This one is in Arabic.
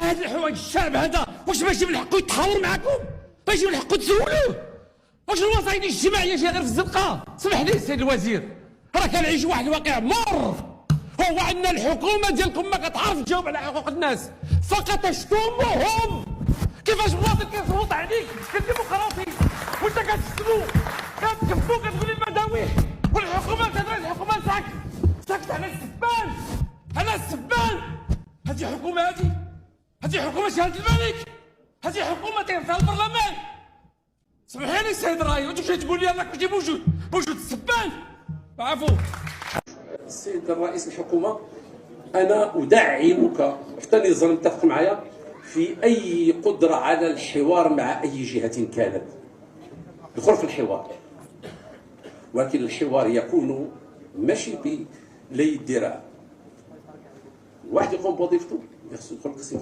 هاد الحوايج الشعب هذا واش ماشي من حقه يتحاور معاكم؟ ماشي من حقه تسولوه؟ واش الوسائط الاجتماعيه شي غير في الزنقه؟ سمح لي السيد الوزير، راه كنعيشوا واحد الواقع مر. هو ان الحكومه ديالكم ما كتعرف تجاوب على حقوق الناس، فقط تشتمهم. كيفاش مواطن كيصوت عليك كديمقراطي وانت كتشتمو كتكفو كتقول المداويح، والحكومه كتهضر الحكومه ساكت على السبان، على السبان. هذه حكومه، هذه حكومه شهاده الملك، هذه حكومه تيرفعها البرلمان. سمحي لي السيد الرئيس، وانت جاي تقول لي انك ماشي موجود السبان. عفو السيد الرئيس الحكومه، انا ادعمك حتى النظام متفق معايا في اي قدره على الحوار مع اي جهه كانت. دخل في الحوار، ولكن الحوار يكون ماشي بلي الذراع. واحد يقوم بوظيفته، يخصو يدخل قسم